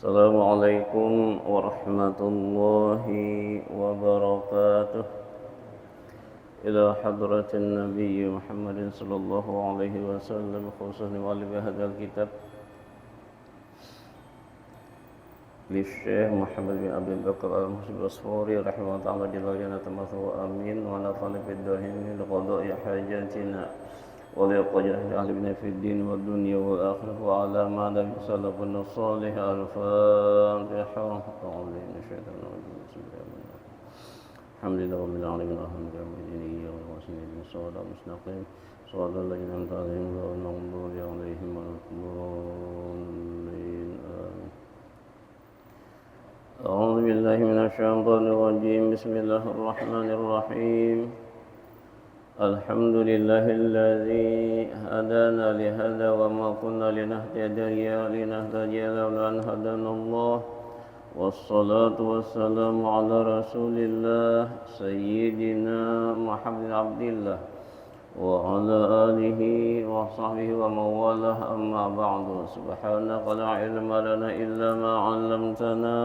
Assalamualaikum warahmatullahi wabarakatuh. Ila hadratin Nabi Muhammadin sallallahu alaihi wasallam khususan mu'allif hadzal kitab li Syekh Muhammad bin Abdul Bakar Al-Muhsin Al-Asfari rahimahullah ta'ala jalla jannata mathu amin wa nafa'ana fid dahin li qada'i hajatina وليقجر أهلنا في الدين والدنيا والآخرة وعلى ما لم يسلفنا الصالح الفاتحة أعوذ من الشيطان الرجيم بسم الله الرحمن الرحيم الحمد لله رب العالمين الرحمن الرحيم والوسيلة بالصراط المستقيم صراط الذين أنعمت عليهم غير المغضوب عليهم ولا الضالين آمين أعوذ بالله من الشيطان الرجيم بسم الله الرحمن الرحيم الحمد لله الذي هدانا لهذا وما كنا لنهتدي لولا أن هدانا الله والصلاة والسلام على رسول الله سيدنا محمد عبد الله وعلى آله وصحبه ومن والاه أما بعد سبحانك لا علم لنا إلا ما علمتنا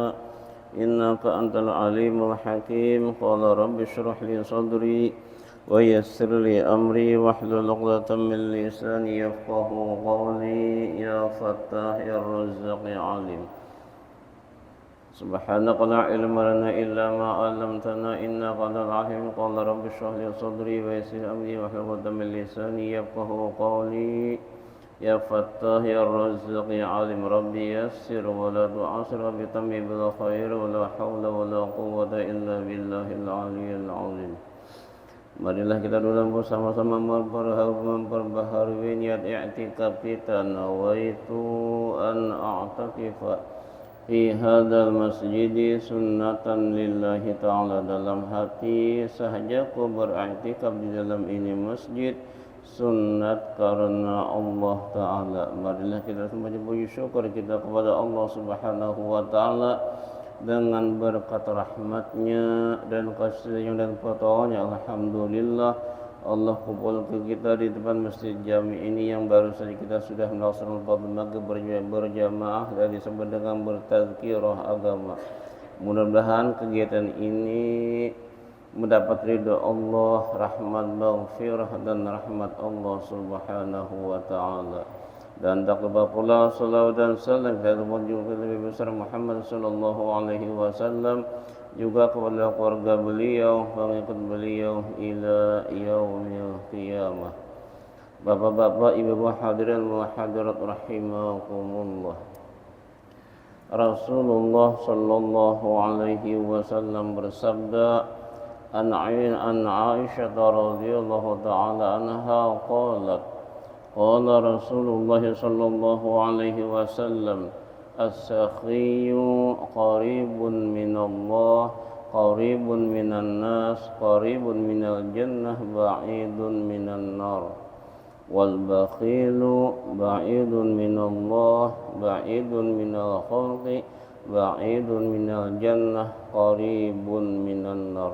إنك أنت العليم الحكيم قال رب اشرح لي صدري ويسر لي أمري واحلل عقدة من لساني يفقه قولي يا فتاح يا رزاق يا عليم سبحانك لا علم لنا إلا ما علمتنا إنك أنت العليم قال رب اشرح لي صدري ويسر لي أمري واحلل عقدة من لساني يفقه قولي يا فتاح يا رزاق يا عليم ربي يسر ولا تعسر بتمم بالخير ولا حول ولا قوة إلا بالله العلي العظيم. Marilah kita dulu bersama-sama memperbaharui niat i'tikaf kita. Nawaitu an a'takifa fi hadzal masjid sunnatan lillahi ta'ala. Dalam hati sahajaku beriktikaf di dalam ini masjid sunnat karena Allah Ta'ala. Marilah kita sembah puji syukur kita kepada Allah Subhanahu wa Ta'ala dengan berkat rahmatnya dan kasihnya dan pertolongannya. Alhamdulillah Allah kumpulkan kita di depan masjid jami ini yang baru saja kita sudah melaksanakan fardhu maghrib berjamaah dan disambut dengan bertazkirah agama. Mudah-mudahan kegiatan ini mendapat ridha Allah, rahmat maghfirah dan rahmat Allah Subhanahu wa Ta'ala. Dan takbir pula salawat dan salam kepada Nabi besar Muhammad sallallahu alaihi wasallam juga kepada keluarga beliau, pengikut beliau ila yaumil qiyamah. Bapak-bapak, ibu-ibu hadirin wa hadirat rahimakumullah. Rasulullah sallallahu alaihi wasallam bersabda, an Aisyah radhiyallahu ta'ala anha qalat قال رسول الله صلى الله عليه وسلم السخي قريب من الله قريب من الناس قريب من الجنة بعيد من النار والبخيل بعيد من الله بعيد من الخلق بعيد من الجنة قريب من النار.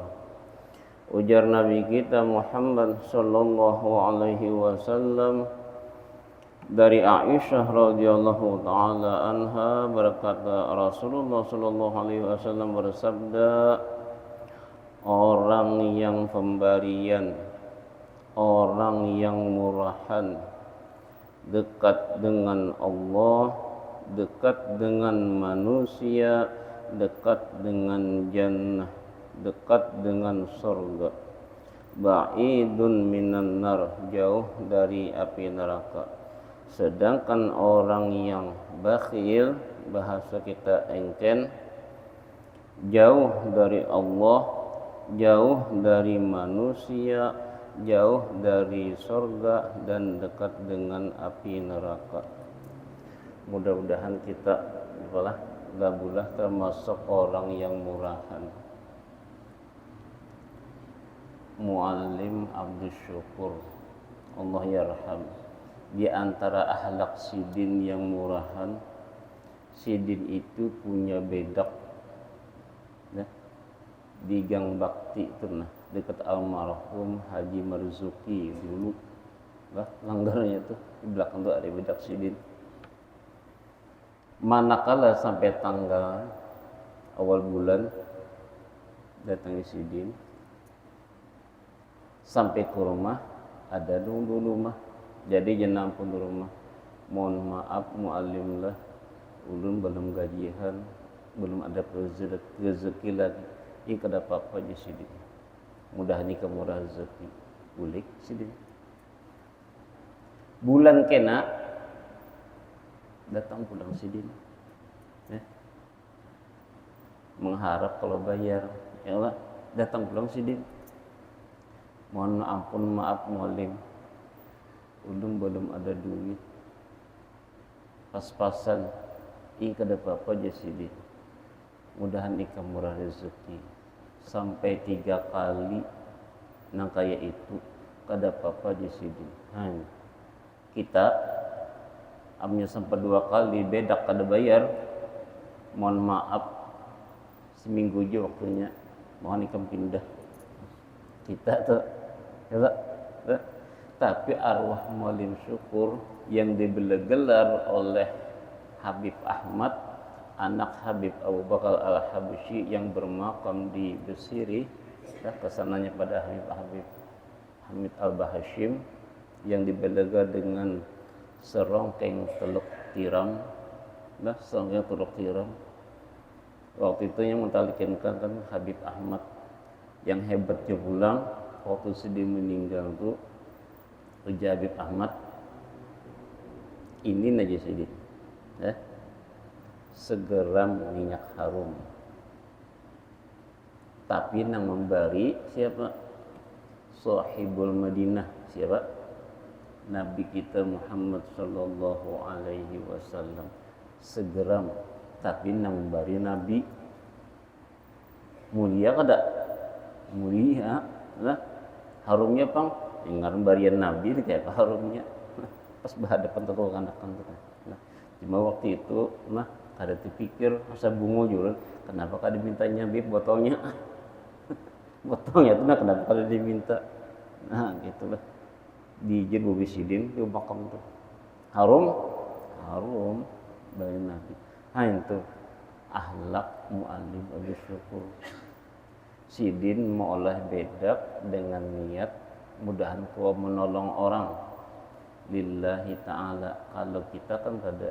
Ujar Nabi kita Muhammad sallallahu alaihi wasallam dari Aisyah radhiyallahu taala anha berkata, Rasulullah sallallahu alaihi wasallam bersabda, orang yang pemberian, orang yang murahan, dekat dengan Allah, dekat dengan manusia, dekat dengan jannah, dekat dengan surga. Ba'idun minan nar, jauh dari api neraka. Sedangkan orang yang bakhil, bahasa kita engken, jauh dari Allah, jauh dari manusia, jauh dari surga dan dekat dengan api neraka. Mudah-mudahan kita gabulah termasuk orang yang murahan. Muallim Abdus Syukur, Allah yarham. Di antara akhlak sidin yang murahan, sidin itu punya bedak ya, di Gang Bakti itu dekat almarhum Haji Marzuki dulu langgarnya tuh di belakang tuh ada bedak sidin. manakala sampai tanggal awal bulan datangi Sidin, sampai ke rumah ada dulu mah, jadi jenam pun di rumah, mohon maaf muallim lah, ulun belum gajian, belum ada rezeki lagi, ini kada apa-apa aja Sidin, mudah nih kamu rezeki, bulik Sidin. Bulan kena datang pulang Sidin, mengharap kalau bayar, ya Allah datang pulang Sidin, mohon ampun maaf muallim, ulun belum ada duit, pas-pasan, ini kada apa-apa aja Sidin, mudahan ikam murah rezeki, sampai 3 kali nang kaya itu kada apa-apa aja Sidin. Kita amnya sampai 2 kali bedak kada bayar, mohon maaf seminggu aja waktunya, mohon ikam pindah. Kita tuh ya, tapi arwah muallim syukur yang dibela-gelar oleh Habib Ahmad, anak Habib Abu Bakar Al-Habsyi yang bermakam di Besiri, kesananya pada Habib Hamid Al-Bahashim yang dibela dengan serongkeng teluk tiram, serongkeng teluk tiram. Waktu itu yang mentalikinkan kan Habib Ahmad, yang hebatnya pulang waktu Sidin meninggal tuh ujar Habib Ahmad, ini aja Sidin, segeram minyak harum, tapi yang memberi siapa? Sahibul Madinah, siapa? Nabi kita Muhammad sallallahu alaihi wasallam, segeram, tapi yang memberi Nabi. Mulia kada? Mulia lah, harumnya pang ingat barian Nabi itu kayak harumnya pas berhadapan tuh anak-anak tuh. Nah, cuma waktu itu nah kada dipikir masa bungo juga, kenapa kada dimintanya Bib botolnya botolnya tuh nah kenapa kada diminta, nah gitulah diizin Bobi Sidin di makam tuh harum bari Nabi. Itu akhlak muallim Abi Syukur. Sidin maulah bedak dengan niat mudahan kau menolong orang lillahi ta'ala. Kalau kita kan kada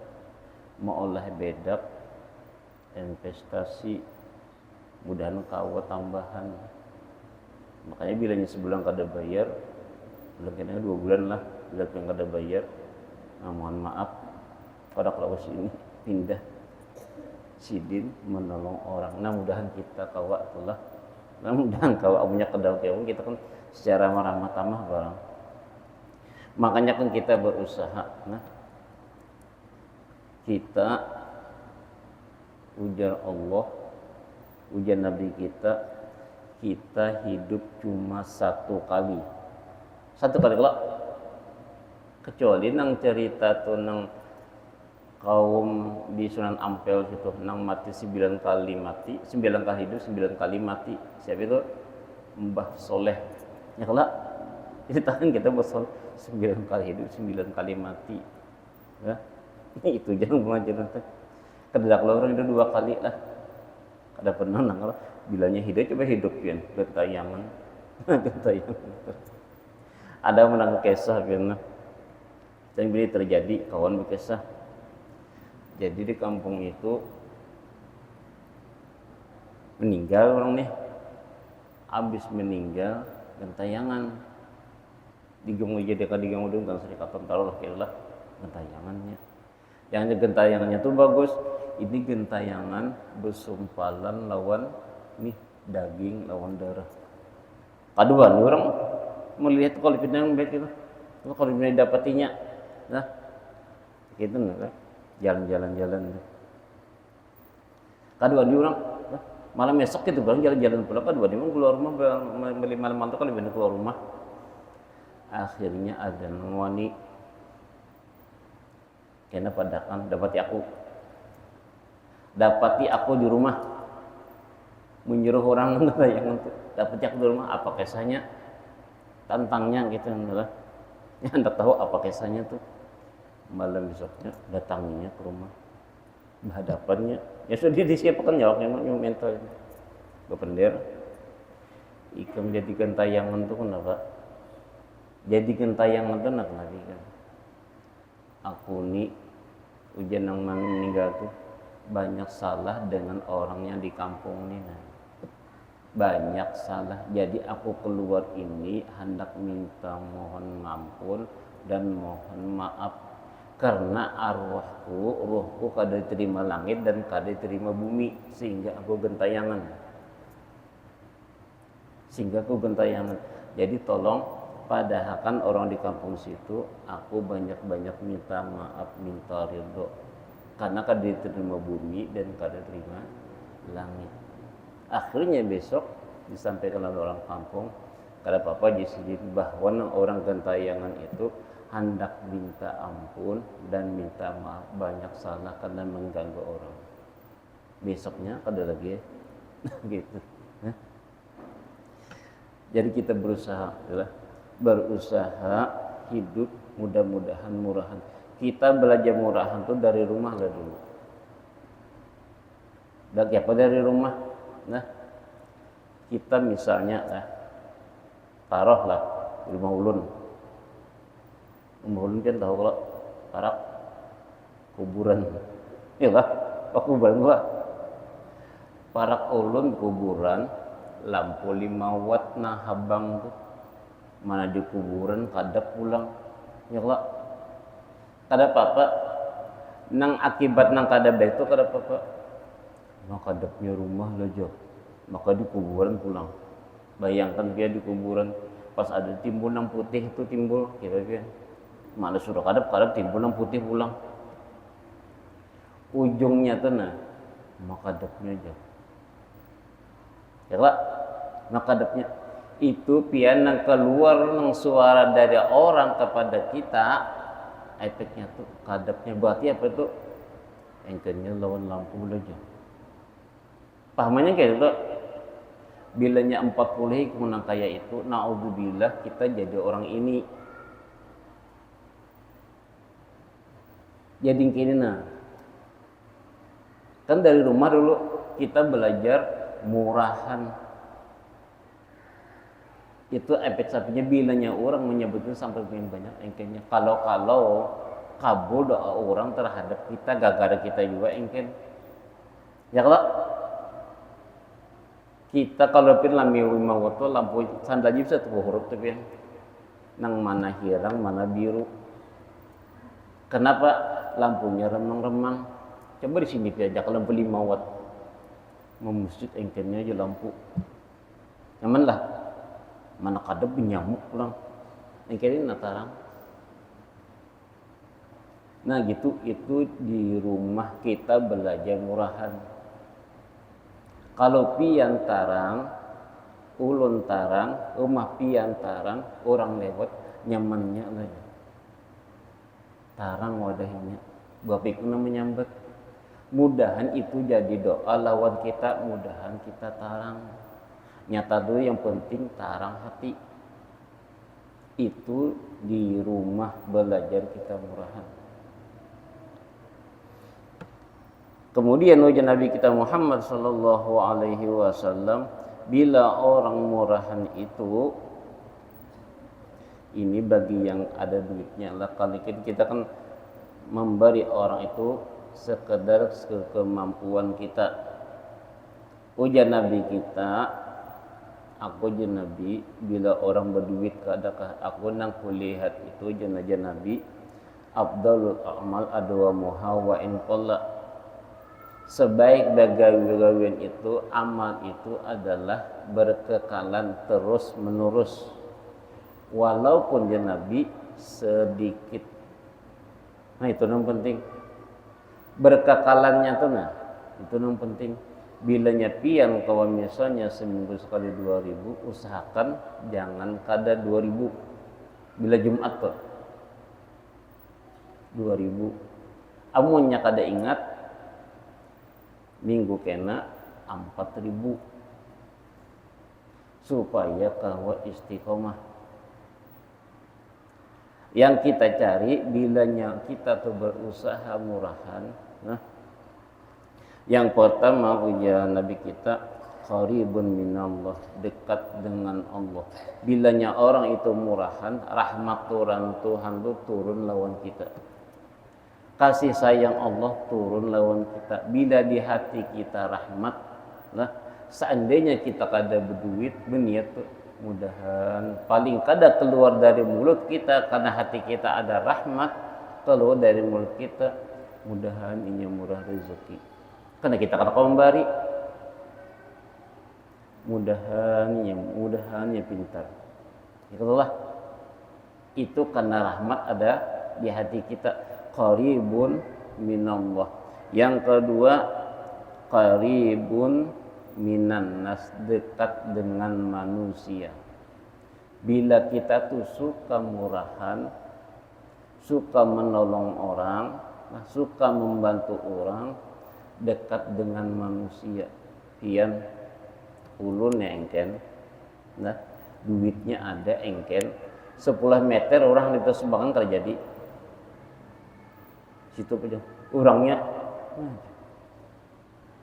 maulah bedak investasi, mudahan kau tambahan. Makanya bilanya sebulan kada bayar, bulan kena 2 bulan lah, bila yang kada bayar, nah, mohon maaf pada kalau sini pindah Sidin menolong orang. Nah mudahan kita kawa itulah, nah mudahan kawa punya kedau kita kan secara ramah tamah barang. Makanya kan kita berusaha, nah kita ujar Allah, ujar Nabi kita hidup cuma 1 kali. 1 kali kelak, kecuali nang cerita tuh nang kaum di Sunan Ampel gitu, nang mati 9 kali mati, 9 kali hidup, 9 kali mati. Siapa itu? Mbah Soleh. Ya kelak, ceritakan kita bersoleh 9 kali hidup, 9 kali mati. Ya, itu jangan mengajar nanti. Kedak orang itu 2 kali lah. Kada pernah nang bilanya hidup coba hidup kan, gentayangan, gentayangan. Ada menang kisah kan, yang ini terjadi kawan berkisah. Jadi di kampung itu meninggal orang nih, habis meninggal gentayangan digemu jadi digemu dulu kan serikatan taruh lah gentayangannya. Yang gentayangannya tuh bagus. Ini gentayangan bersumpalan lawan nih daging lawan darah. Kaduan orang melihat kalau pinang baik itu, kalau pinang dapatinya, nah gitu nggak? Jalan-jalan. Kaduan di orang, malam esok itu orang jalan-jalan pula. Kaduan memang keluar rumah beli malam itu kalau pindah keluar rumah. Akhirnya ada wani, kena padakan dapati aku di rumah, menyuruh orang yang untuk dapati aku di rumah. Apa kisahnya? Tantangnya gitu adalah, ya anda tahu apa kisahnya tuh. Malam besoknya datanginya ke rumah, Hadapannya ya sudah disiapkan jawabnya mental bapender ikam jadikan tayangan tuh kenapa jadikan tayangan tuh nak nabi kan aku nih ujian yang meninggal tuh banyak salah dengan orangnya di kampung nih nah. Banyak salah jadi aku keluar ini hendak minta mohon ampun dan mohon maaf karena ruhku kada terima langit dan kada terima bumi sehingga aku gentayangan jadi tolong padahkan orang di kampung situ aku banyak-banyak minta maaf minta ridho karena kada terima bumi dan kada terima langit. Akhirnya besok disampaikan oleh orang kampung kada apa-apa di sini bahwa orang gentayangan itu hendak minta ampun dan minta maaf banyak salah karena mengganggu orang. Besoknya kada lagi gitu. Jadi kita berusaha hidup mudah-mudahan murahan. Kita belajar murahan tuh dari rumah lah dulu. Dari apa dari rumah? Nah, kita misalnya taruhlah rumah ulun. Rumah ulun kan tahu kalau parak kuburan. Iyalah, kuburan gua. Parak ulun kuburan lampu 5 watt nah habang tuh. Mana di kuburan kada pulang. Iyalah. Kada apa-apa. Nang akibat nang kada baik itu kada apa-apa. Maka dapnya rumah aja, maka di kuburan pulang. Bayangkan dia di kuburan pas ada timbul nang putih itu timbul kira-kira mana sudah kadap timbul nang putih pulang. Ujungnya tuh nah maka dapnya aja. Ya lah, maka dapnya itu pian nang keluar nang suara dari orang kepada kita efeknya tuh kadapnya berarti apa itu engkenya lawan lampu aja. Pahamannya kayak itu bilanya 40 hikmah kayak itu naudzubillah kita jadi orang ini jadi kini nah kan dari rumah dulu kita belajar murahan itu efek sapinya bilanya orang menyebutnya sampai banyak engkennya kalau kabul doa orang terhadap kita gara-gara kita juga engken ya kalau kita kalau pin lami lima waktu lampu sandalnya bisa tuh huruf tapi nang mana hirang mana biru. Kenapa lampunya remang-remang? Coba di sini aja kalau lampu 5 watt memusut engkennya aja lampu. Nyaman lah. Mana kada nyamuk pulang. Engkennya natarang. Nah gitu itu di rumah kita belajar murahan. Kalau pian tarang, ulun tarang, rumah pian tarang, orang lewat nyamannya lagi. Tarang wadahnya, bapikuna menyambut. Mudahan itu jadi doa lawan kita, mudahan kita tarang. Nyata dulu yang penting tarang hati. Itu di rumah belajar kita murahan. Kemudian wajah Nabi kita Muhammad sallallahu alaihi wasallam bila orang murahan itu ini bagi yang ada duitnya lah kali kita kan memberi orang itu sekedar kemampuan kita. Ujar Nabi kita aku ujar Nabi bila orang berduit kadakah aku nang kulihat itu jenazah Nabi afdalul a'mal adwamuha wa in qalla sebaik bagawian itu amal itu adalah berkekalan terus menerus walaupun dia Nabi sedikit. Nah itu yang penting berkekalannya tuh nah itu yang penting. Bilanya pian kalau misalnya seminggu sekali 2000 usahakan jangan kada 2000 bila Jumat tuh 2000 amunnya kada ingat minggu kena 4000 supaya kahwa istiqomah. Yang kita cari bilanya kita tuh berusaha murahan, nah Yang pertama ujar Nabi kita, qaribun minallah, dekat dengan Allah. Bilanya orang itu murahan, rahmat Tuhan itu turun lawan kita. Kasih sayang Allah turun lawan kita. Bila di hati kita rahmat, nah seandainya kita kada berduit, berniat tuh mudahan paling kada keluar dari mulut kita karena hati kita ada rahmat, keluar dari mulut kita mudahan ini murah rezeki. Karena kita kada memberi, mudahannya pintar. Itulah itu karena rahmat ada di hati kita. Qaribun minallah. Yang kedua, qaribun minan nas, dekat dengan manusia. Bila kita tuh suka murahan, suka menolong orang, suka membantu orang, dekat dengan manusia. Pian ulun ya engken, nah duitnya ada engken, 10 meter orang di atas sumbangan terjadi. Situ aja orangnya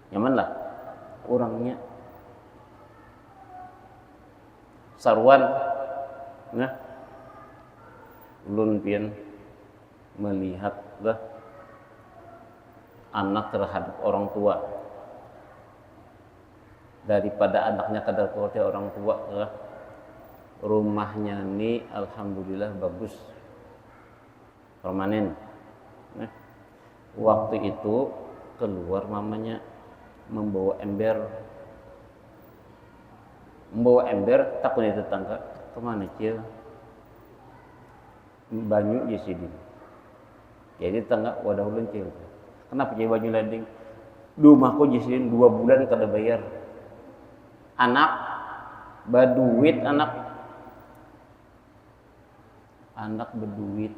nyaman lah, orangnya sarwan. Nah ulun pian melihat lah anak terhadap orang tua daripada anaknya kadar kuatnya orang tua lah. Rumahnya ini alhamdulillah bagus, permanen. Nah, waktu itu keluar mamanya membawa ember takutnya tetangga, kemana cil banyu di sini. Jadi tetangga wadah ulun cil, kenapa jadi banyu landing? Rumahku di sini 2 bulan kada bayar. Anak berduit, anak berduit,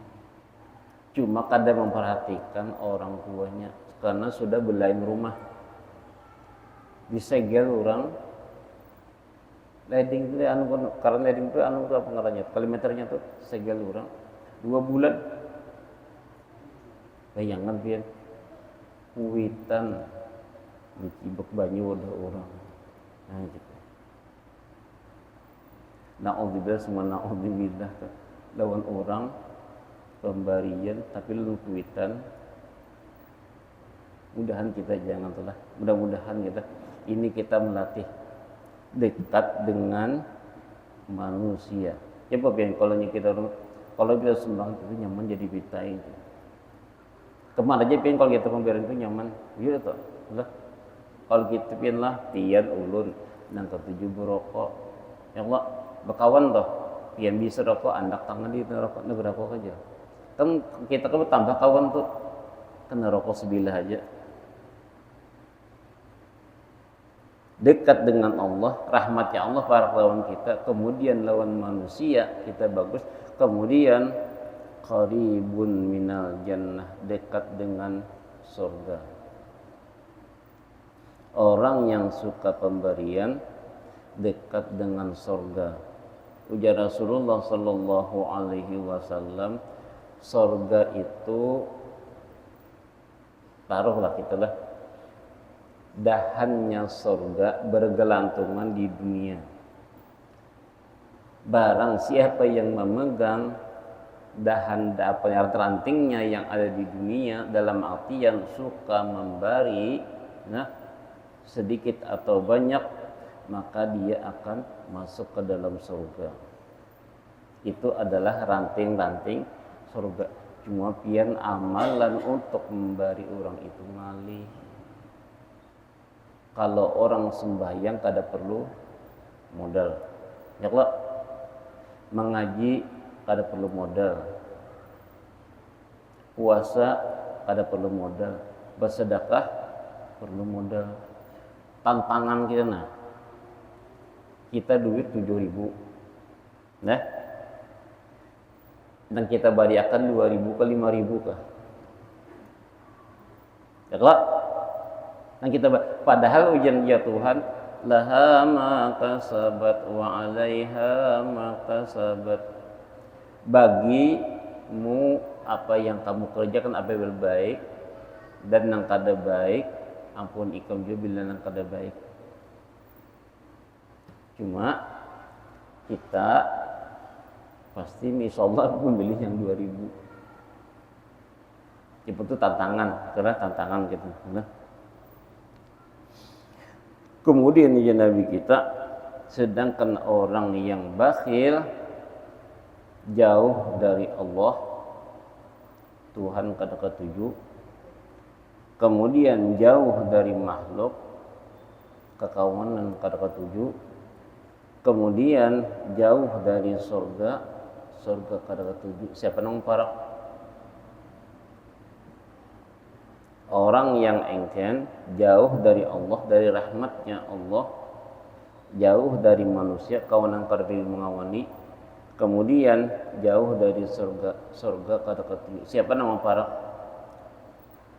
cuma kadang memperhatikan orang tuanya karena sudah belain rumah. Disegel orang leding itu karena leding itu apa ngarannya, kalimeternya tuh segel orang 2 bulan. Bayangan pian kuitan mencibak banyu udah orang. Nah gitu. Na'udzubillah semua na'udzubillah lawan orang pemberian tapi lu kuitan. Mudahan kita jangan telah, mudah-mudahan kita melatih dekat dengan manusia. Coba biar kalau kita sumbang itu nyaman jadi kita itu. Kemana aja pian kalau kita pemberian itu nyaman, iya toh. Lah kalau kita pian lah tian ulun nang ketujuh berokok. Ya Allah, bekawan toh. Pian bisa rokok, andak tangan di rokok rokok aja. Kan kita kan tambah kawan tuh kena rokok sebilah aja. Dekat dengan Allah, rahmatnya Allah para lawan kita, kemudian lawan manusia kita bagus, kemudian qaribun minal jannah, dekat dengan surga. Orang yang suka pemberian dekat dengan surga. Ujar Rasulullah sallallahu alaihi wasallam, surga itu taruhlah kita lah dahannya surga bergelantungan di dunia. Barang siapa yang memegang dahan rantingnya yang ada di dunia, dalam artian suka memberi, nah sedikit atau banyak, maka dia akan masuk ke dalam surga. Itu adalah ranting-ranting surga. Cuma pian amalan untuk memberi orang itu ngalih. Kalau orang sembahyang kada perlu modal. Ya Allah, mengaji kada perlu modal. Puasa kada perlu modal. Bersedekah perlu modal. Tantangan kita nah. Kita duit 7.000. Nah. Dan kita bariakan 2.000 ke 5.000 kah? Ya Allah. Dan kita padahal ujian ya Tuhan, laha ma kasabat wa 'alaiha ma kasabat. Bagimu apa yang kamu kerjakan, apa yang baik dan yang kada baik ampun ikam juga bila nang kada baik. Cuma kita pasti insyaallah memilih yang 2000. Itu tantangan, karena tantangan gitu. Nah. Kemudian ya Nabi kita, sedangkan orang yang bakhil jauh dari Allah, Tuhan kada ketuju, kemudian jauh dari makhluk, kekawanan kada ketuju, kemudian jauh dari surga kada ketuju. Siapa nang para orang yang engken jauh dari Allah, dari rahmatnya Allah, jauh dari manusia, kawanan kada mengawani, kemudian jauh dari surga kada ketuju. Siapa nama para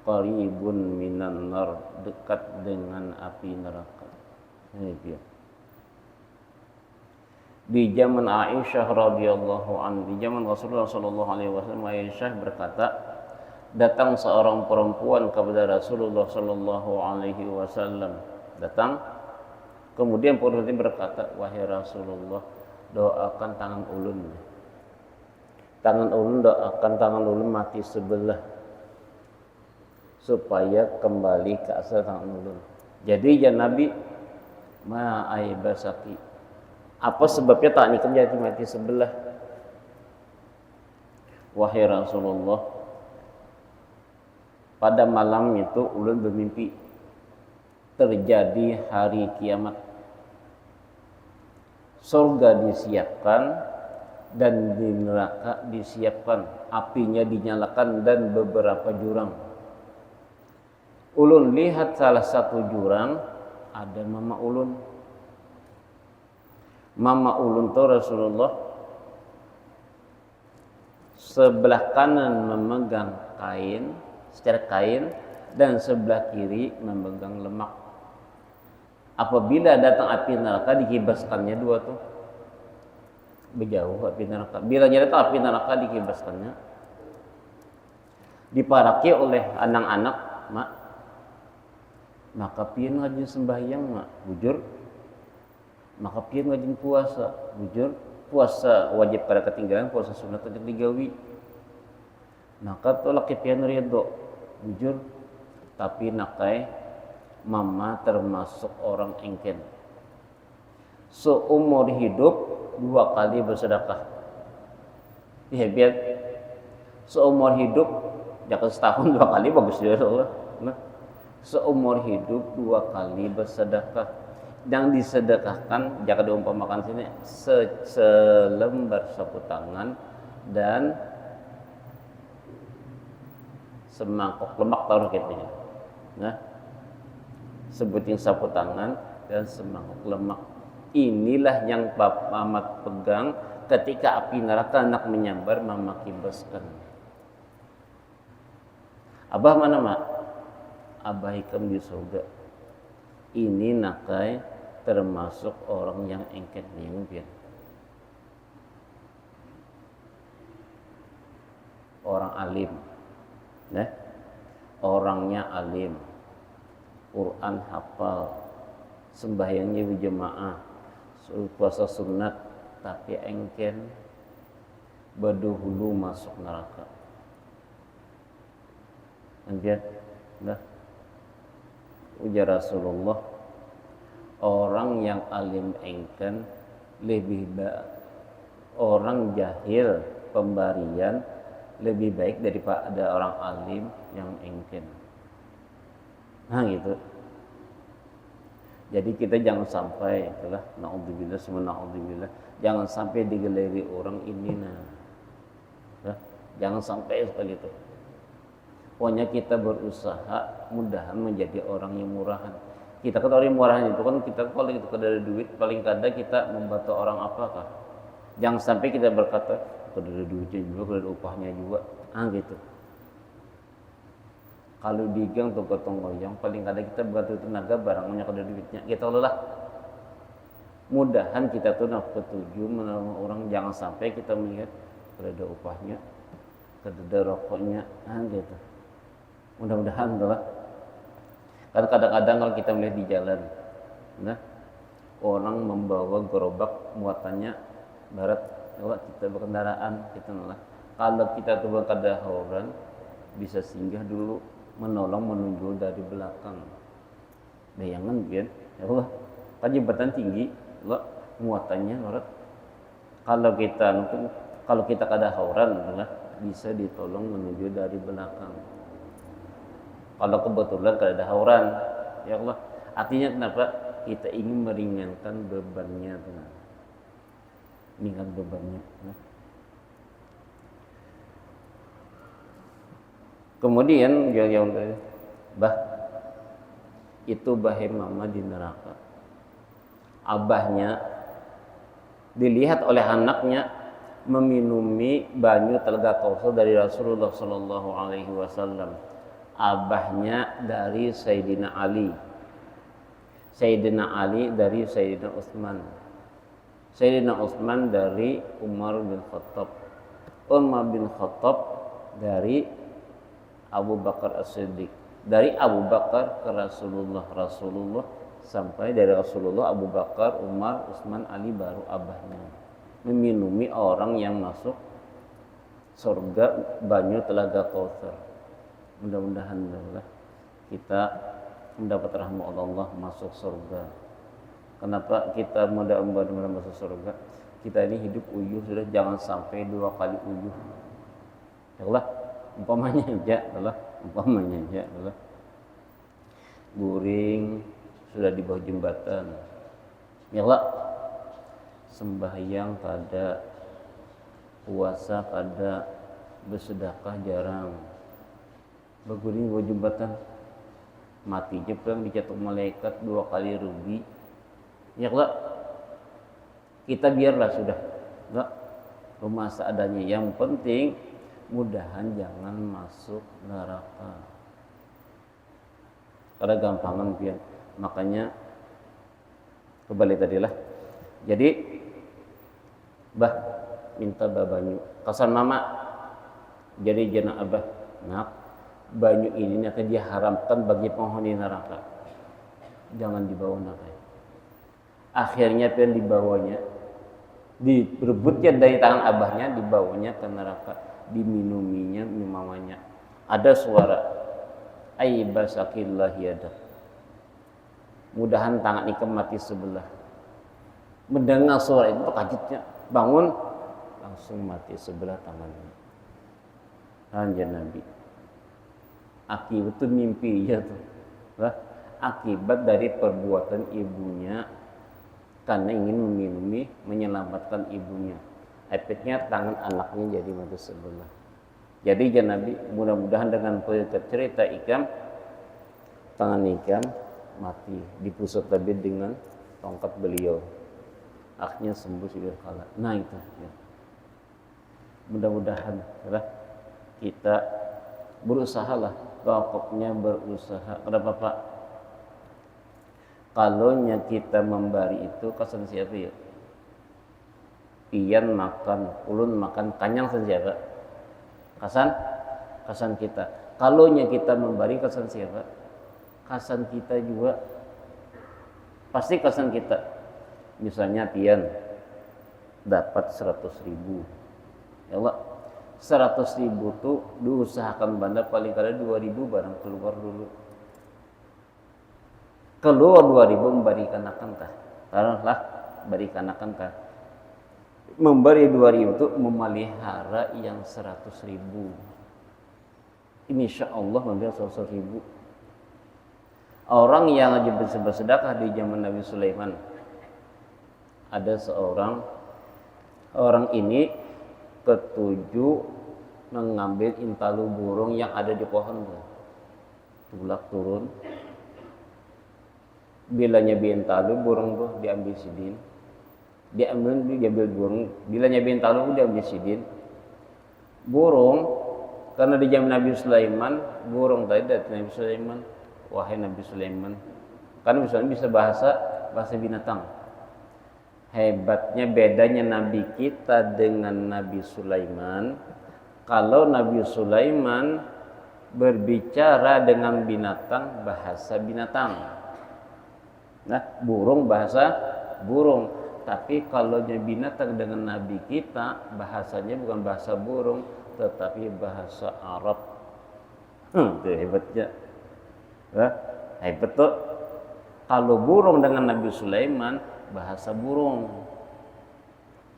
qaribun minan nar, dekat dengan api neraka. Ini dia. Di zaman Aisyah radhiyallahu anha, di zaman Rasulullah sallallahu alaihi wasallam, Aisyah berkata, datang seorang perempuan kepada Rasulullah sallallahu alaihi wasallam. Datang, kemudian perempuan ini berkata, wahai Rasulullah, doakan tangan ulun. Doakan tangan ulun mati sebelah supaya kembali ke asal tangan ulun. Jadi ya Nabi, ma aibasaki. Apa sebabnya tak nikam jadi mati sebelah? Wahai Rasulullah, pada malam itu ulun bermimpi terjadi hari kiamat. Surga disiapkan dan di neraka disiapkan, apinya dinyalakan dan beberapa jurang. Ulun lihat salah satu jurang ada mama ulun. Mama ulun tuh Rasulullah sebelah kanan memegang kain, secara kain, dan sebelah kiri memegang lemak. Apabila datang api neraka dikibaskannya dua tuh, berjauh api neraka. Bila datang api neraka dikibaskannya, diparaki oleh anak-anak, mak, maka pian ngajin sembahyang mak, bujur. Maka pian ngajin puasa, bujur. Puasa wajib pada ketinggalan, puasa sunat untuk digawi. Maka tolak pian ridho, bujur. Tapi nakai mama termasuk orang engken. Seumur hidup 2 kali bersedekah. Iya biar seumur hidup jangan setahun 2 kali bagus ya Allah. Nah, seumur hidup 2 kali bersedekah. Yang disedekahkan jangan diumpamakan sini selembar sapu tangan dan semangkok lemak taruh gitu. Nah, sebutin sapu tangan dan semangkok lemak. Inilah yang Bapak Mamat pegang ketika api neraka hendak menyambar mama kibaskan. Abah mana mak? Abah ikam di surga. Ini nakai termasuk orang yang engket mimpi. Orang alim. Nah, orangnya alim. Quran hafal, sembahyangnya berjamaah, puasa sunat, tapi engken berduhulu masuk neraka. Kemudian, nah, ujar Rasulullah, orang yang alim engken lebih baik, orang jahil pembarian lebih baik daripada orang alim yang engken. Nah gitu. Jadi kita jangan sampai, itulah naudzubillah semua naudzubillah, jangan sampai digeleri orang ini nah. Jangan sampai seperti itu. Pokoknya kita berusaha mudahan menjadi orang yang murahan. Kita kan orang yang murahan itu kan kita kalau itu ada duit paling kadang kita membantu orang apakah. Jangan sampai kita berkata kalau ada duitnya juga, kalau ada upahnya juga, gitu. Kalau di gang atau gotong royong paling kadang kita bantu tenaga barangnya kalau ada duitnya. Kita lelah. Mudahan kita tuh ketujuh menolong orang, jangan sampai kita melihat kalau ada upahnya, kalau ada rokoknya, gitu. Mudah-mudahan adalah Kan kadang-kadang kalau kita melihat di jalan, nah, orang membawa gerobak muatannya barat, kalau kita berkendaraan, kita nolak. Kalau kita tuh berkendaraan, bisa singgah dulu, menolong, menunjuk dari belakang. Bayangan kan, ya Allah, kan jembatan tinggi, Allah, muatannya barat. Kalau kita kadahauran adalah bisa ditolong menuju dari belakang. Kalau kebetulan kadahauran, ya Allah, artinya kenapa? Kita ingin meringankan bebannya, ringan bebannya. Kemudian yang itu bahe mama di neraka. Abahnya dilihat oleh anaknya meminumi banyu telaga Kausar dari Rasulullah Shallallahu Alaihi Wasallam. Abahnya dari Sayyidina Ali, Sayyidina Ali dari Sayyidina Utsman, Sayyidina Utsman dari Umar bin Khattab, Umar bin Khattab dari Abu Bakar As-Siddiq, dari Abu Bakar ke Rasulullah, Rasulullah sampai dari Rasulullah, Abu Bakar, Umar, Utsman, Ali, baru abahnya meminumi orang yang masuk surga banyu telaga Kausar. Mudah-mudahan kita mendapat rahmat Allah masuk surga. Kenapa kita mudah-mudahan masuk surga? Kita ini hidup uyuh, sudah jangan sampai 2 kali uyuh. Ya Allah, umpamanya aja Allah guring sudah di bawah jembatan, ya Allah, sembahyang kada, puasa kada, bersedekah jarang, berguring di bawah jembatan, mati jeprang dicatat malaikat 2 kali rugi. Ya Allah, kita biarlah sudah, enggak rumah seadanya. Yang penting mudahan jangan masuk neraka. Karena gampangan pian. Makanya kembali tadilah. Jadi minta banyu. Kasan mama. Jadi jana abah, nak, banyu ini akan diharamkan bagi penghuni neraka. Jangan dibawa neraka. Akhirnya pian dibawanya, direbutnya dari tangan abahnya, dibawanya ke neraka, diminuminya mamanya. Ada suara aibasakillah yadak, mudahan tangan ikam mati sebelah. Mendengar suara itu terkejutnya, bangun langsung mati sebelah tangannya. Ranjan Nabi, akibat itu mimpi ya tuh, akibat dari perbuatan ibunya karena ingin meminumi, menyelamatkan ibunya. Efeknya tangan anaknya jadi mati sebelah. Jadi ya Nabi, mudah-mudahan dengan cerita ikam, tangan ikam mati dipusat tabir dengan tongkat beliau, akhirnya sembuh sudah kalah. Nah itu ya. Mudah-mudahan ya, kita berusahalah, pokoknya berusaha. Kenapa Pak? Kalau kita memberi itu kesan siapa ya? Pian makan, ulun makan, kanyang siapa? Kasan kita. Kalau kita memberi kesan siapa? Kasan kita juga. Pasti kesan kita. Misalnya pian dapat 100.000. Ya Allah, 100.000 tuh diusahakan banda paling kada 2.000 barang keluar dulu. Keluar 2.000 memberikan akankah? Taruhlah berikan akankah? Memberi 2.000 itu memelihara yang 100.000. Insya Allah memberi 100.000. Orang yang aja bersedekah di zaman Nabi Sulaiman, ada orang ini ketujuh mengambil intalu burung yang ada di pohon tuh. Tulak turun. Bilanya bintalu burung tuh diambil sidin. Diambil burung. Bilanya bintalu diambil sidin. Burung karena di zaman Nabi Sulaiman, burung tadi dari Nabi Sulaiman, wahai Nabi Sulaiman. Karena Nabi Sulaiman bisa bahasa binatang. Hebatnya bedanya Nabi kita dengan Nabi Sulaiman. Kalau Nabi Sulaiman berbicara dengan binatang bahasa binatang. Nah, burung bahasa burung. Tapi kalau binatang dengan Nabi kita bahasanya bukan bahasa burung, tetapi bahasa Arab. Itu hebatnya. Nah, hebat tuh. Kalau burung dengan Nabi Sulaiman bahasa burung.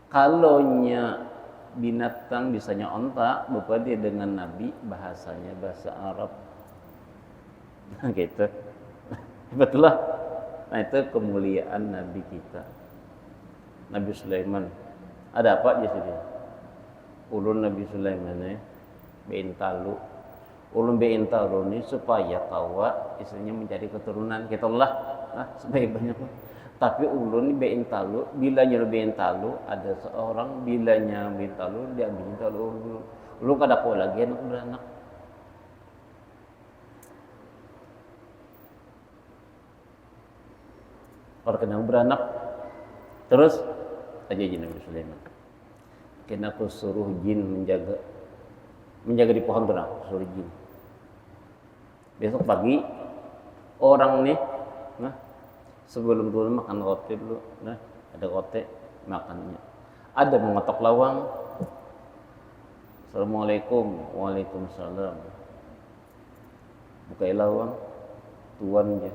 Kalaunya binatang bisanya onta, dia dengan Nabi bahasanya bahasa Arab. Gitu. Hebatlah. Nah, itu kemuliaan Nabi kita. Nabi Sulaiman. Ada apa di sini? Ulun Nabi Sulaiman beintalu. Ulun beintalu ini supaya kawa istrinya mencari keturunan. Kita lah sebaik-banyak. Tapi ulun beintalu, bilanya beintalu ada seorang bilanya beintalu diambil talu ulun kada ko lagi anak beranak. Kalau kena beranak terus aja jin Nabi Sulaiman. Kena aku suruh jin menjaga di pohon tuh, suruh jin. Besok pagi orang nih, sebelum turun makan roti dulu, ada roti makannya. Ada mengotok lawang. Assalamualaikum, waalaikumsalam. Bukai lawang, tuannya.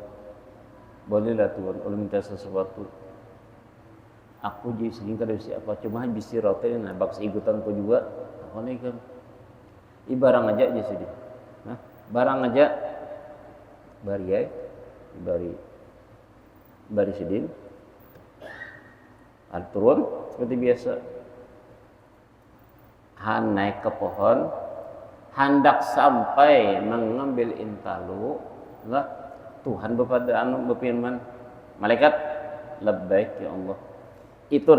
Bolehlah tuan, kalau minta sesuatu. Aku jadi sering kada siapa, cuma bisi roti nah baks ikutanku juga. Aku nih kan. Ibarang aja di sini. Barang aja bari sidin. Turun seperti biasa. Naik ke pohon, hendak sampai mengambil intalu, Tuhan berfirman, malaikat, labbaik ya Allah. Itu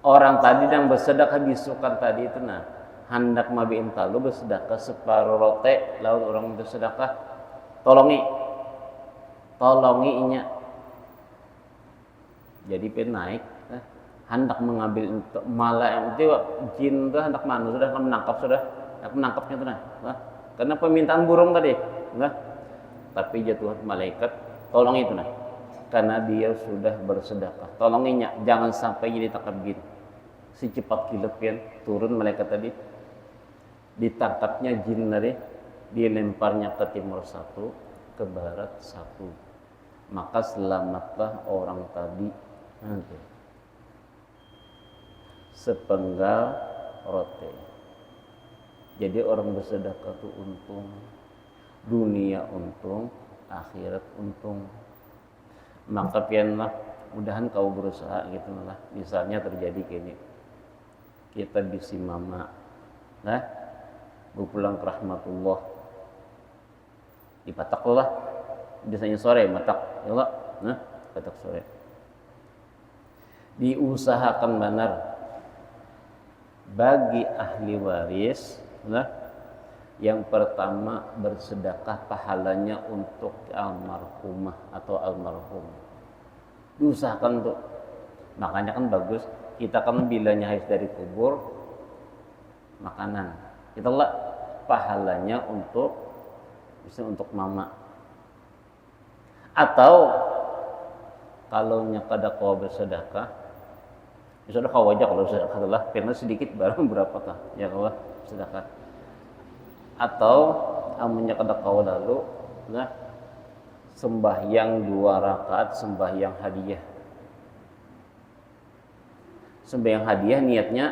orang tadi yang bersedekah bisukan tadi itu hendak mabi intalu bersedekah separuh roti, lalu orang bersedekah, tolongi inya. Jadi naik, hendak mengambil malah itu jin itu hendak sudah menangkapnya tuh karena permintaan burung tadi, tapi jatuh malaikat tolong itu karena dia sudah bersedekah, tolonginya jangan sampai jadi takab jin. Si cepat kilat turun malaikat tadi, ditangkapnya jin tadi, dilemparnya ke timur satu, ke barat satu, maka selamatlah orang tadi. Sepenggal roti. Jadi orang bersedekah itu untung, dunia untung, akhirat untung. Maka pianlah, mudahan kau berusaha gitu lah. Misalnya terjadi gini, kita bisi mama, gue pulang ke rahmatullah, dipatak lah, biasanya sore matak, ya Allah, patak sore. Diusahakan benar bagi ahli waris, yang pertama bersedekah pahalanya untuk almarhumah atau almarhum. Diusahakan tuh. Makanya kan bagus, kita kan bilanya habis dari kubur makanan. Kita lah pahalanya bisa untuk mama. Atau kalau kada kau bersedekah, sudah kau wajah kalau sedekah adalah karena sedikit barang berapakah ya kalau sedekah. Atau amunnya kada kau lalu sembahyang 2 rakaat sembahyang hadiah. Sembahyang hadiah niatnya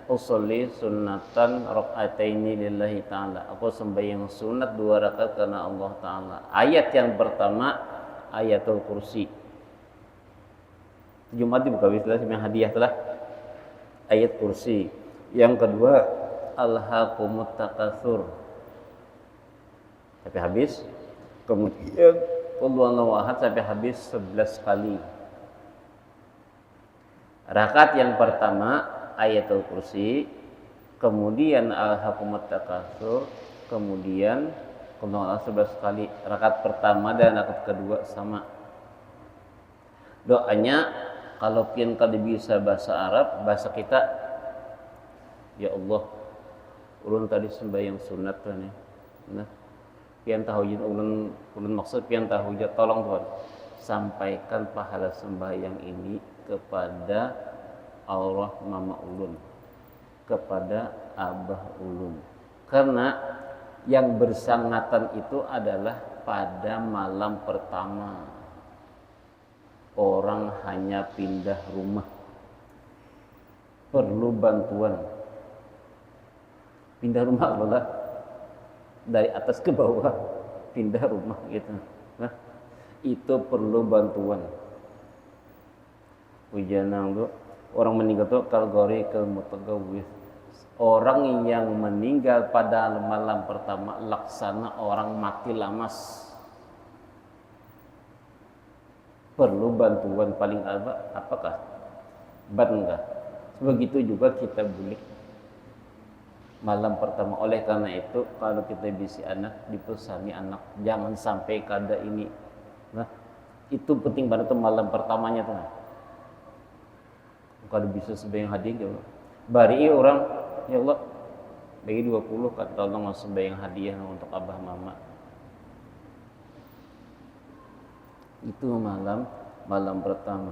usolli sunnatan rakaataini lillahi ta'ala. Aku sembahyang sunat 2 rakaat karena Allah Ta'ala. Ayat yang pertama ayatul kursi. Jumat dibuka istilah sembahyang hadiah telah ayat kursi. Yang kedua alhaqumut takatsur. Sampai habis. Kemudian qul huwallahu ahad sampai habis 11 kali. Rakaat yang pertama ayatul kursi, kemudian alhaqumut takatsur, kemudian qul huwallahu ahad 11 kali. Rakaat pertama dan rakaat kedua sama. Doanya kalau pian kada bisa bahasa Arab, bahasa kita, ya Allah, ulun tadi sembahyang sunat nih. Nah, pian tahu ulun maksud pian tahu tolong Tuhan sampaikan pahala sembahyang ini kepada Allah mama ulun, kepada abah ulun. Karena yang bersangatan itu adalah pada malam pertama. Orang hanya pindah rumah, perlu bantuan. Pindah rumah adalah dari atas ke bawah, pindah rumah gitu. Nah, itu perlu bantuan. Ujanang tuh orang meninggal tuh kalgori ke mutagawis. Orang yang meninggal pada malam pertama laksana orang mati lamas. Perlu bantuan paling apakah? Bangga. Begitu juga kita boleh malam pertama. Oleh karena itu kalau kita bisi anak, dipesani anak jangan sampai kada ini. Nah, itu penting banget tuh malam pertamanya tuh. Kalau bisa sembahyang hadiah ya bari orang ya Allah bagi 20 kata tolong sembahyang hadiah untuk abah mama. Itu malam pertama.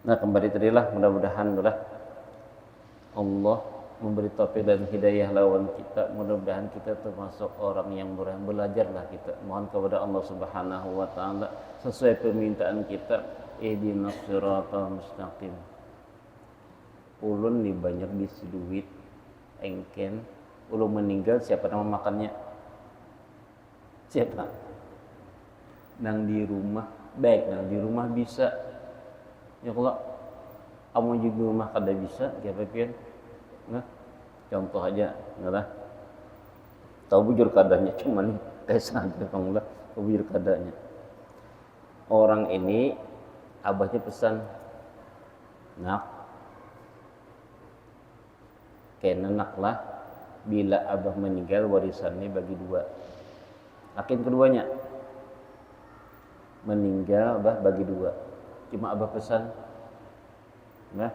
Nah, kembali tadilah mudah-mudahan Allah memberi taufik dan hidayah lawan kita. Mudah-mudahan kita termasuk orang yang belajarlah kita. Mohon kepada Allah Subhanahu wa taala sesuai permintaan kita, ihdinas siratal mustaqim. Ulun nih banyak bisi duit engken, ulun meninggal siapa nama makannya? Siapa? Nang di rumah baik, nang di rumah bisa ya kalau kamu juga rumah kada bisa siapa pian. Nah, contoh aja ngalah tahu bujur kadanya cuman kayak sadar kamu lah bujur kadanya. Orang ini abahnya pesan nak kenenak lah bila abah meninggal warisannya bagi dua. Akin keduanya meninggal abah bagi dua. Cuma abah pesan nah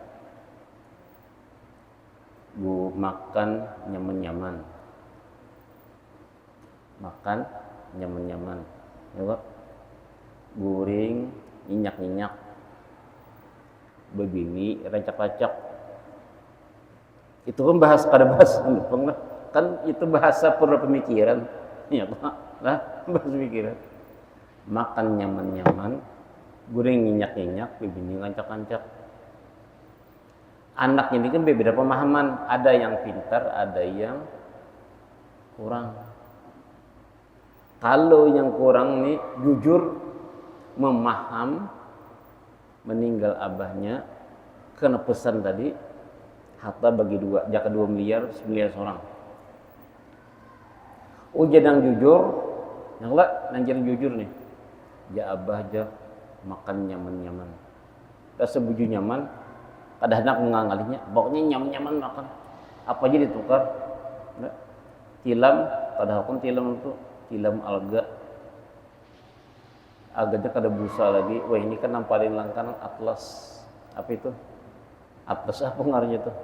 bu makan nyaman-nyaman, makan nyaman-nyaman ya Pak. Guring nyenyak-nyenyak, begini rancak-rancak. Itu kan bahasa kada bahasa kan itu bahasa perlu pemikiran ya Pak. Lah bahasa pemikiran. Makan nyaman-nyaman, goreng nyenyak-nyenyak, begini ngancak-ngancak. Anak ini kan beda pemahaman, ada yang pintar, ada yang kurang. Kalau yang kurang nih jujur memaham meninggal abahnya, kena pesan tadi harta bagi dua, jaka 2 miliar, 1 miliar seorang. Ujian yang jujur, yang lah, nanjir jujur nih. Ya abah aja makan nyaman-nyaman. Tak sebuju nyaman, kadang anak menganggalinya, pokoknya nyaman-nyaman makan. Apa aja ditukar. Tilam, kadang pun tilam itu tilam alga. Agaknya kada busa lagi. Wah ini kan yang paling langka atlas. Apa itu? Atlas apa ngaruhnya tuh?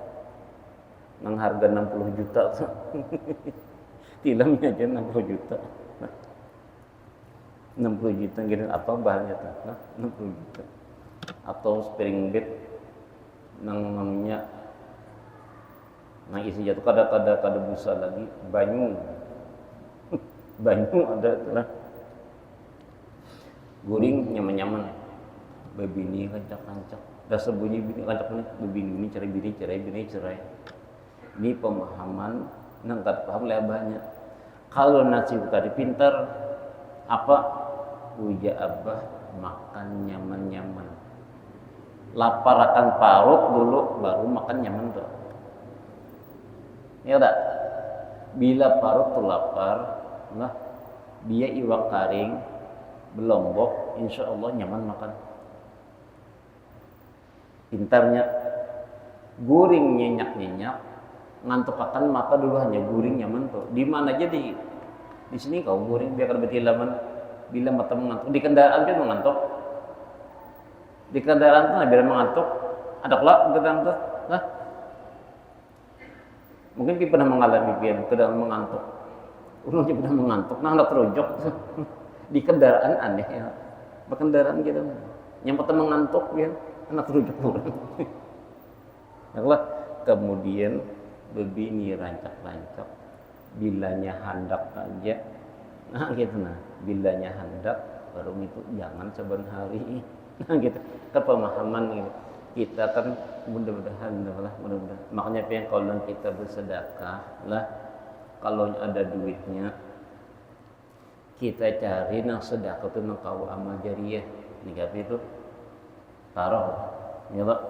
Nang harga 60 juta tuh. Tilamnya aja 60 juta. 60 juta gini apa bahannya tuh? Nah, 60 juta. Atau spring bed namanya isi jatuh kada busa lagi banyu. Banyu ada lah. Guring nyaman-nyaman. Bebini kancak-kancak. Dah sebunyi bini kancak nih, bebini cerai. Ini pemahaman nang kada paham lah banyak. Kalau nasib tadi pintar apa? Uja abah makan nyaman-nyaman. Lapar akan parut dulu baru makan nyaman tuh. Ya tak? Bila parut tuh lapar, nah dia iwak karing belombok, insya Allah nyaman makan. Pintarnya guring nyenyak-nyenyak, ngantuk akan maka dulu hanya guring nyaman tuh. Di mana aja di sini kau guring biar bertilaman. Bila mata mengantuk, di kendaraan kan mengantuk. Di kendaraan tuh biar mengantuk. Ada kelak kendaraan tuh. Nah, Mungkin kita pernah mengalami pian, pernah mengantuk. Ulun pernah mengantuk, nah hendak terujok di kendaraan aneh ya. Berkendaraan gitu. Yang pertama mengantuk pian, hendak terujok ulun. Nah, kemudian begini rancak-rancak, bilanya hendak aja. Nah gitu nah, bilanya hendak baru itu jangan saban hari. Nah gitu, kepemahaman gitu. Kita kan mudah-mudahan lah, mudah-mudahan. Makanya kalau kita bersedekah lah, kalau ada duitnya kita cari nang sedekah itu nang kau amal jariah. Nih itu taruh, ya Pak.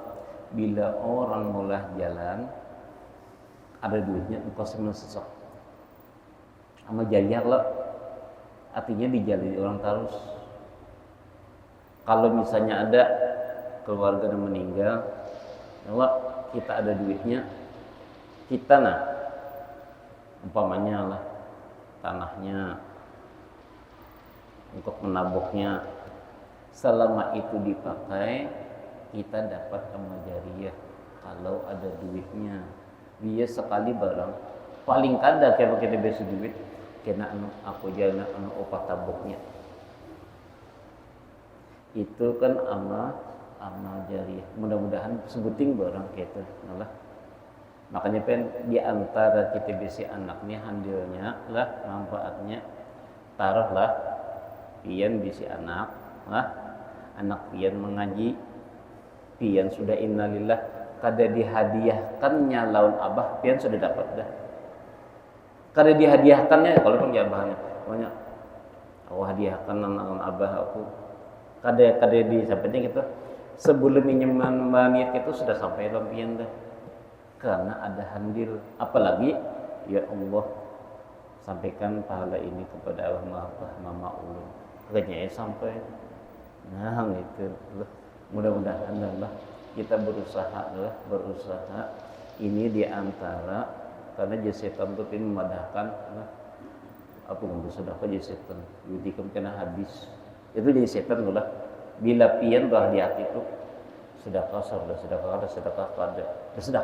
Bila orang mulai jalan ada duitnya engkau semen sesok. Amal jariah lah, artinya dijalani orang terus. Kalau misalnya ada keluarga yang meninggal, Allah kita ada duitnya, kita umpamanya lah tanahnya untuk menaboknya, selama itu dipakai kita dapat amal jariah. Kalau ada duitnya, dia sekali barang paling kada kayak kita biasa duit kena aku jalan opat taboknya, itu kan amal jariah. Mudah-mudahan sebuting barang gitu lah. Makanya di antara kita bisi anaknya handilnya lah manfaatnya taruhlah pian bisi anak lah, anak pian mengaji, pian sudah innalillah kada dihadiahkannya laun abah pian sudah dapat dah. Kada dihadiahkannya kalau pun abahnya banyak aku hadiahkan laun abah aku kada di sampainya gitu. Sebelum minyaman manit itu sudah sampai lampian dah, karena ada handil. Apalagi ya Allah sampaikan pahala ini kepada Allah mama ulun, kayaknya sampai. Nah itu mudah-mudahan Allah kita berusaha ini diantara, karena setan itu memadahkan apa yang bersedekah setan yudikam kena habis itu jadi setan lah. Bila pian bah di hati itu sedekah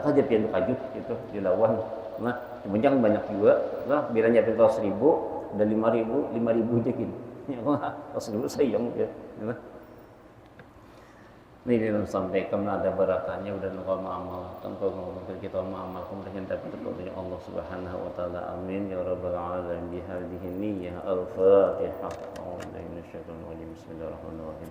aja pian kaju itu dilawan. Nah kemudian banyak juga lah, bila nyiapin kalau 1.000 ada 5.000 aja gini ya kalau 1.000 sayang ya. Ini dalam sampaikan ada barakahnya udah nunggu mengamalkan, kalau kita mengamalkan dengan dapat berkata Allah Subhanahu wa taala. Amin ya rabbal alamin. Bihadhihi niyyah al-fatihah. Bismillahirrahmanirrahim.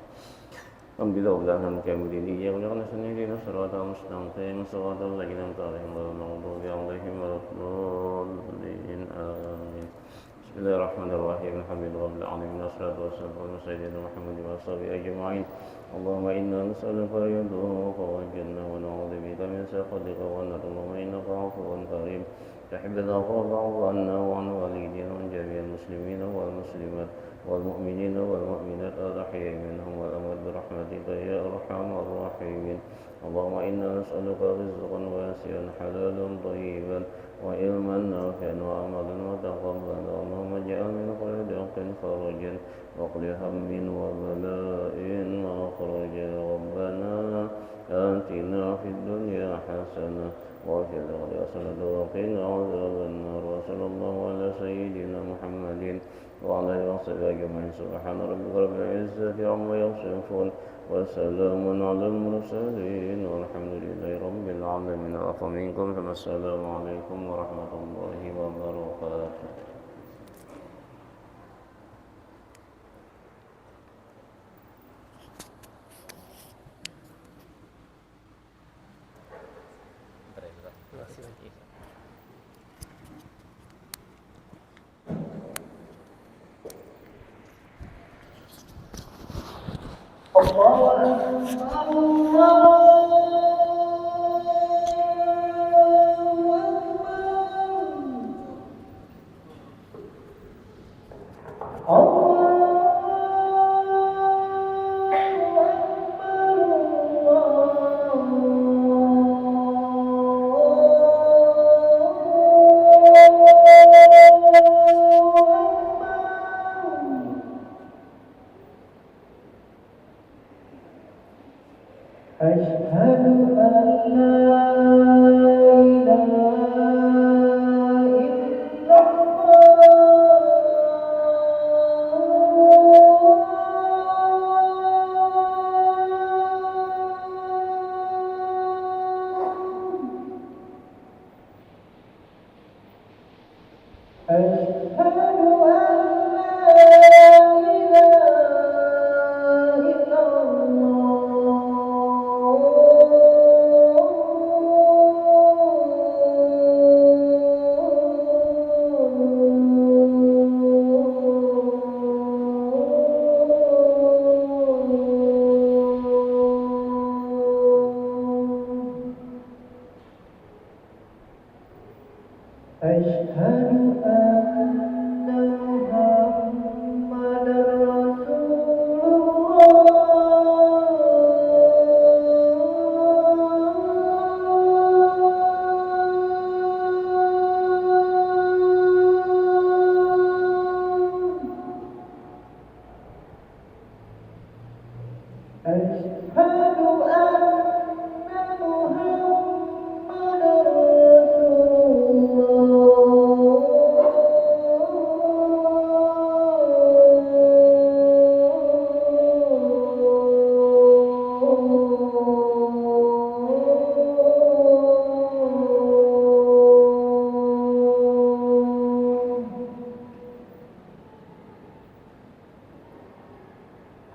Alhamdulillah ulangan kamilin ya ulangan sendiri nasrata mustaqim siratal ladzina an'amta 'alaihim ghairil maghdubi 'alaihim waladdallin. Amin. Bismillahirrahmanirrahim. Alhamdulillahirabbil alamin wassalatu wassalamu ala sayyidina Muhammadin wa sahbihi ajma'in. Allahumma inna nas'aluka ridhaka wal jannah wa na'udzu bika min sakhatika wan nar. Allahumma innaka 'afuwwun karim tuhibbul 'afwa fa'fu 'anna wa 'an walidina wa jami'il muslimina wal muslimat والمؤمنين والمؤمنات الأحياء منهم والأموات برحمتك يا أرحم الراحمين. اللهم إنا نسألك رزقا واسعا حلالا طيبا وعلما نافعا وعملا متقبلا. اللهم اجعل من كل ضيق فرجا وكل هم وبلاء مخرجا. ربنا آتنا في الدنيا حسنة وفي الآخرة حسنة وقنا عذاب النار. وصلى الله على سيدنا محمد وعلى آله وصحبه أجمعين. سبحان ربك رب العزة عما يصفون وسلام على المرسلين والحمد لله رب العالمين. وعفوا منكم. السلام عليكم ورحمة الله وبركاته. أشهد أن لا إله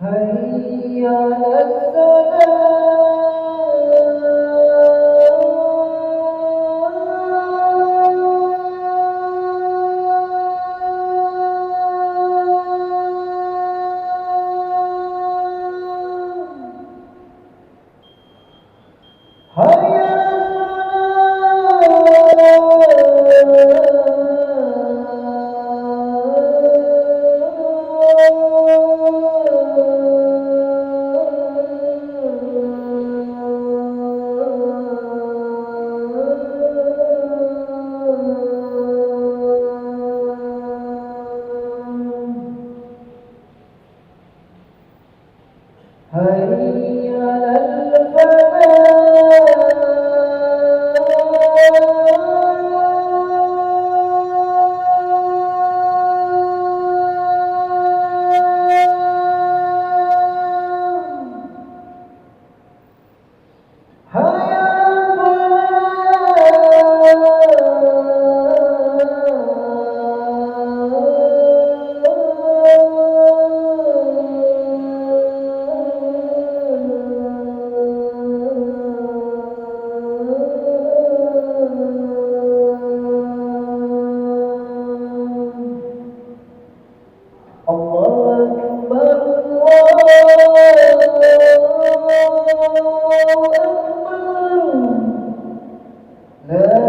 حي على الصلاة حي الله أكبر الله أكبر لا